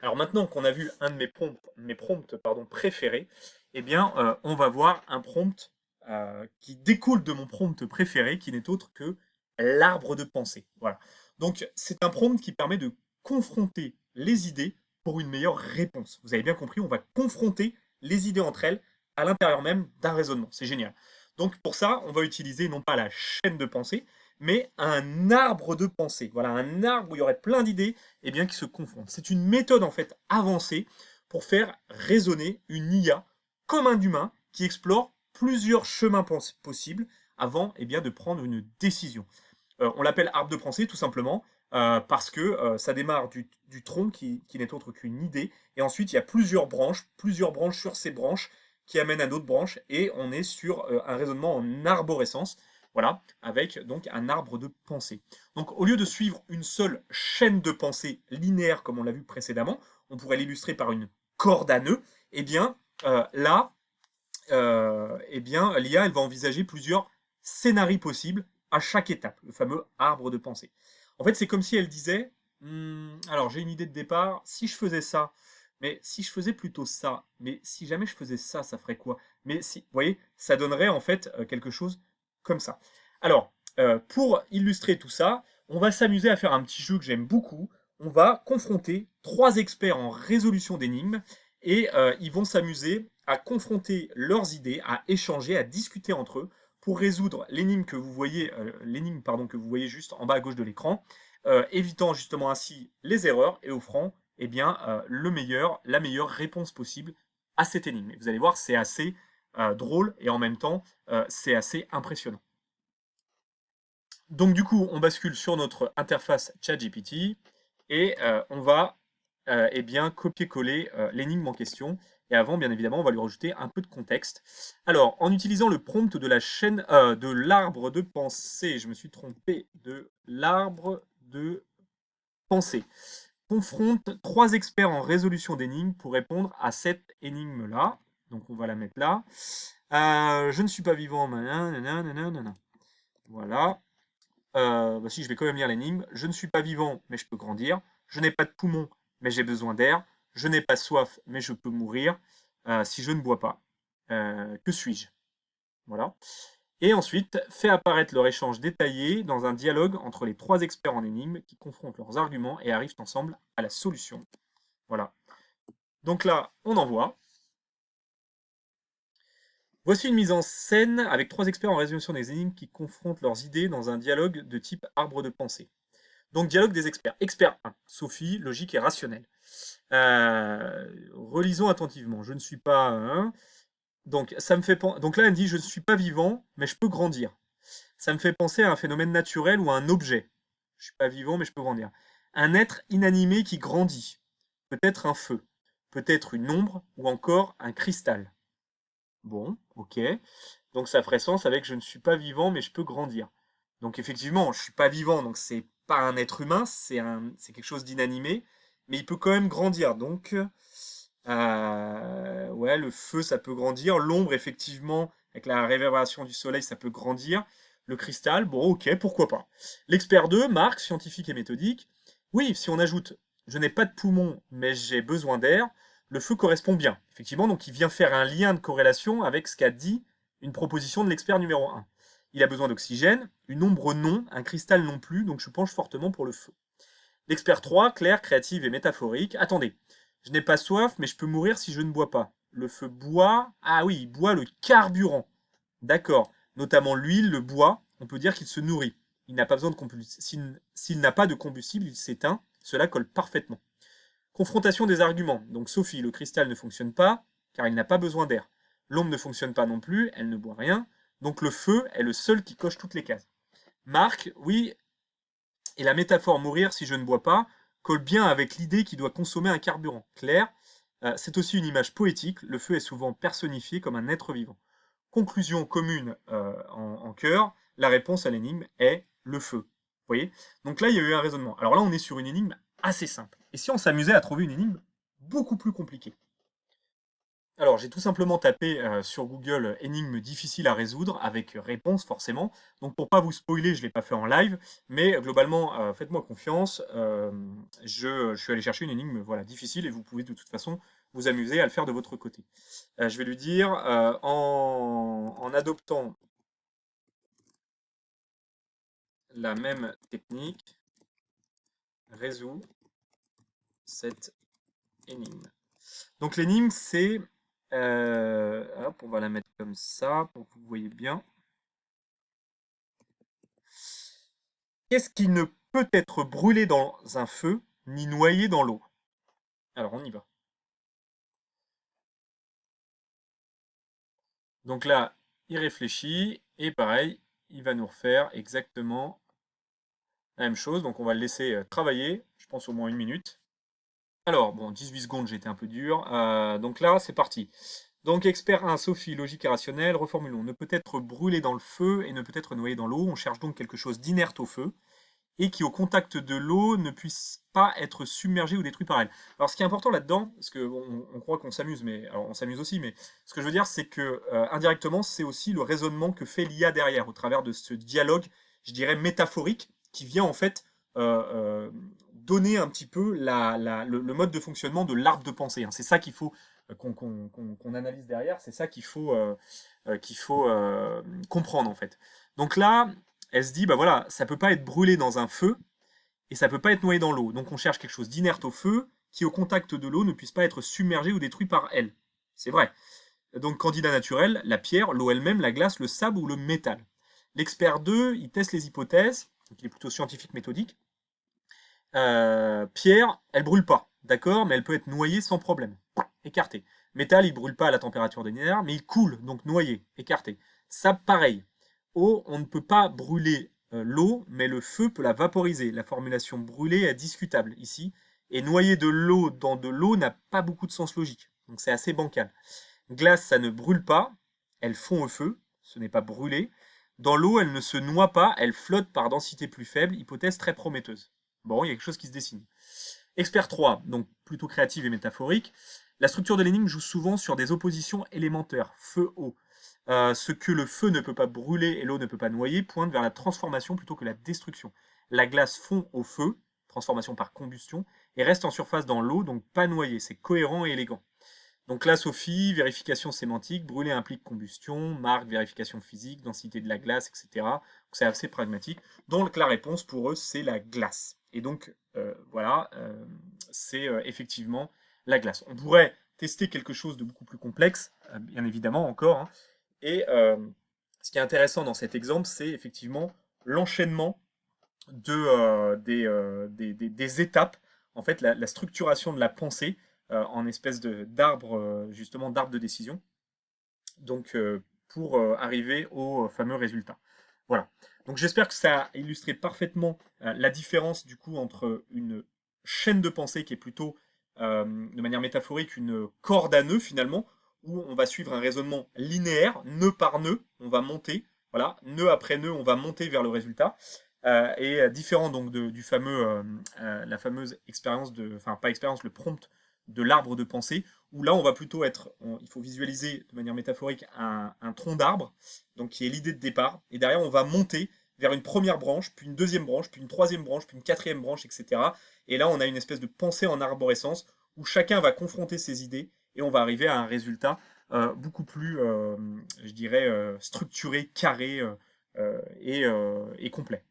Alors maintenant qu'on a vu un de mes prompts pardon, préférés, eh bien, on va voir un prompt qui découle de mon prompt préféré, qui n'est autre que l'arbre de pensée. Voilà. Donc, c'est un prompt qui permet de confronter les idées pour une meilleure réponse. Vous avez bien compris, on va confronter les idées entre elles à l'intérieur même d'un raisonnement. C'est génial. Donc, pour ça, on va utiliser non pas la chaîne de pensée, mais un arbre de pensée. Voilà, un arbre où il y aurait plein d'idées eh bien, qui se confondent. C'est une méthode en fait avancée pour faire raisonner une IA comme un humain qui explore plusieurs chemins possibles avant eh bien, de prendre une décision. On l'appelle arbre de pensée tout simplement parce que ça démarre du tronc qui n'est autre qu'une idée, et ensuite il y a plusieurs branches sur ces branches qui amènent à d'autres branches, et on est sur un raisonnement en arborescence, voilà, avec donc un arbre de pensée. Donc au lieu de suivre une seule chaîne de pensée linéaire comme on l'a vu précédemment, on pourrait l'illustrer par une corde à nœuds, et eh bien là, eh bien l'IA elle va envisager plusieurs scénarios possibles à chaque étape, le fameux arbre de pensée. En fait, c'est comme si elle disait, alors j'ai une idée de départ, si je faisais ça, mais si je faisais plutôt ça, mais si jamais je faisais ça, ça ferait quoi? Mais si, vous voyez, ça donnerait en fait quelque chose comme ça. Alors, pour illustrer tout ça, on va s'amuser à faire un petit jeu que j'aime beaucoup. On va confronter trois experts en résolution d'énigmes, et ils vont s'amuser à confronter leurs idées, à échanger, à discuter entre eux pour résoudre l'énigme pardon, que vous voyez juste en bas à gauche de l'écran, évitant justement ainsi les erreurs et offrant eh bien, la meilleure réponse possible à cette énigme. Et vous allez voir, c'est assez drôle et en même temps, c'est assez impressionnant. Donc du coup, on bascule sur notre interface ChatGPT et on va eh bien, copier-coller l'énigme en question. Et avant, bien évidemment, on va lui rajouter un peu de contexte. Alors, en utilisant le prompt de la chaîne de l'arbre de pensée, je me suis trompé, de l'arbre de pensée, confronte trois experts en résolution d'énigmes pour répondre à cette énigme-là. Donc, on va la mettre là. Je ne suis pas vivant. Voilà. Bah si, je vais quand même lire l'énigme. Je ne suis pas vivant, mais je peux grandir. Je n'ai pas de poumon, mais j'ai besoin d'air. Je n'ai pas soif, mais je peux mourir. Si je ne bois pas, que suis-je? Voilà. Et ensuite, fait apparaître leur échange détaillé dans un dialogue entre les trois experts en énigmes qui confrontent leurs arguments et arrivent ensemble à la solution. Voilà. Donc là, on envoie. Voici une mise en scène avec trois experts en résolution des énigmes qui confrontent leurs idées dans un dialogue de type arbre de pensée. Donc, dialogue des experts. Expert 1, Sophie, logique et rationnelle. Relisons attentivement. Je ne suis pas un. Donc, donc là, elle dit je ne suis pas vivant, mais je peux grandir. Ça me fait penser à un phénomène naturel ou à un objet. Je ne suis pas vivant, mais je peux grandir. Un être inanimé qui grandit. Peut-être un feu. Peut-être une ombre ou encore un cristal. Bon, ok. Donc ça ferait sens avec je ne suis pas vivant, mais je peux grandir. Donc effectivement, je suis pas vivant, donc c'est pas un être humain, c'est quelque chose d'inanimé, mais il peut quand même grandir. Donc, ouais, le feu, ça peut grandir. L'ombre, effectivement, avec la réverbération du soleil, ça peut grandir. Le cristal, bon, ok, pourquoi pas. L'expert 2, Marc, scientifique et méthodique. Oui, si on ajoute je n'ai pas de poumon, mais j'ai besoin d'air, le feu correspond bien. Effectivement, donc il vient faire un lien de corrélation avec ce qu'a dit une proposition de l'expert numéro 1. Il a besoin d'oxygène, une ombre non, un cristal non plus, donc je penche fortement pour le feu. L'expert 3, clair, créative et métaphorique. Attendez, je n'ai pas soif, mais je peux mourir si je ne bois pas. Le feu boit. Ah oui, il boit le carburant. D'accord. Notamment l'huile, le bois, on peut dire qu'il se nourrit. Il n'a pas besoin de combustible. S'il n'a pas de combustible, il s'éteint. Cela colle parfaitement. Confrontation des arguments. Donc Sophie, le cristal ne fonctionne pas, car il n'a pas besoin d'air. L'ombre ne fonctionne pas non plus, elle ne boit rien. Donc le feu est le seul qui coche toutes les cases. Marc, oui, et la métaphore mourir si je ne bois pas colle bien avec l'idée qu'il doit consommer un carburant. Claire, c'est aussi une image poétique, le feu est souvent personnifié comme un être vivant. Conclusion commune en cœur, la réponse à l'énigme est le feu. Vous voyez? Donc là, il y a eu un raisonnement. Alors là, on est sur une énigme assez simple. Et si on s'amusait à trouver une énigme beaucoup plus compliquée? Alors, j'ai tout simplement tapé sur Google énigme difficile à résoudre avec réponse forcément. Donc, pour pas vous spoiler, je l'ai pas fait en live, mais globalement, faites-moi confiance. Je suis allé chercher une énigme voilà, difficile et vous pouvez de toute façon vous amuser à le faire de votre côté. Je vais lui dire en adoptant la même technique, résout cette énigme. Donc, l'énigme, c'est. Hop, on va la mettre comme ça pour que vous voyez bien. Qu'est-ce qui ne peut être brûlé dans un feu, ni noyé dans l'eau? Alors, on y va. Donc là, il réfléchit, et pareil, il va nous refaire exactement la même chose. Donc on va le laisser travailler, je pense au moins 1 minute. Alors, bon, 18 secondes, j'ai été un peu dur. Donc là, c'est parti. Donc, expert 1, Sophie, logique et rationnelle, reformulons. Ne peut être brûlé dans le feu et ne peut être noyé dans l'eau. On cherche donc quelque chose d'inerte au feu et qui, au contact de l'eau, ne puisse pas être submergé ou détruit par elle. Alors, ce qui est important là-dedans, parce qu'on on croit qu'on s'amuse, mais alors on s'amuse aussi, mais ce que je veux dire, c'est que indirectement, c'est aussi le raisonnement que fait l'IA derrière, au travers de ce dialogue, je dirais métaphorique, qui vient en fait donner un petit peu le mode de fonctionnement de l'arbre de pensée. Hein. C'est ça qu'il faut qu'on analyse derrière, c'est ça qu'il faut comprendre en fait. Donc là, elle se dit, bah voilà, ça peut pas être brûlé dans un feu et ça peut pas être noyé dans l'eau. Donc on cherche quelque chose d'inerte au feu qui, au contact de l'eau, ne puisse pas être submergé ou détruit par elle. C'est vrai. Donc candidat naturel, la pierre, l'eau elle-même, la glace, le sable ou le métal. L'expert 2, il teste les hypothèses, donc il est plutôt scientifique méthodique. Pierre, elle brûle pas, d'accord, mais elle peut être noyée sans problème. Écarté. Métal, il brûle pas à la température ordinaire, mais il coule, donc noyé, écarté. Sable, pareil. Eau, on ne peut pas brûler l'eau, mais le feu peut la vaporiser. La formulation brûler est discutable ici. Et noyer de l'eau dans de l'eau n'a pas beaucoup de sens logique. Donc c'est assez bancal. Glace, ça ne brûle pas, elle fond au feu, ce n'est pas brûlé. Dans l'eau, elle ne se noie pas, elle flotte par densité plus faible, hypothèse très prometteuse. Bon, il y a quelque chose qui se dessine. Expert 3, donc plutôt créative et métaphorique. La structure de l'énigme joue souvent sur des oppositions élémentaires, feu-eau. Ce que le feu ne peut pas brûler et l'eau ne peut pas noyer pointe vers la transformation plutôt que la destruction. La glace fond au feu, transformation par combustion, et reste en surface dans l'eau, donc pas noyée. C'est cohérent et élégant. Donc là, Sophie, vérification sémantique, brûler implique combustion, Marc, vérification physique, densité de la glace, etc. Donc c'est assez pragmatique. Donc la réponse pour eux, c'est la glace. Et donc voilà, c'est effectivement la glace. On pourrait tester quelque chose de beaucoup plus complexe, bien évidemment encore. Hein. Et ce qui est intéressant dans cet exemple, c'est effectivement l'enchaînement des étapes, en fait, la structuration de la pensée en espèce d'arbre, justement, d'arbre de décision, donc pour arriver au fameux résultat. Voilà. Donc j'espère que ça a illustré parfaitement la différence du coup entre une chaîne de pensée qui est plutôt de manière métaphorique une corde à nœuds finalement, où on va suivre un raisonnement linéaire, nœud par nœud, on va monter, voilà, nœud après nœud, on va monter vers le résultat. Et différent donc du fameux, la fameuse expérience enfin pas expérience, le prompt de l'arbre de pensée, où là on va plutôt il faut visualiser de manière métaphorique un tronc d'arbre, donc qui est l'idée de départ, et derrière on va monter vers une première branche, puis une deuxième branche, puis une troisième branche, puis une quatrième branche, etc. Et là on a une espèce de pensée en arborescence, où chacun va confronter ses idées, et on va arriver à un résultat beaucoup plus, je dirais, structuré, carré et complet.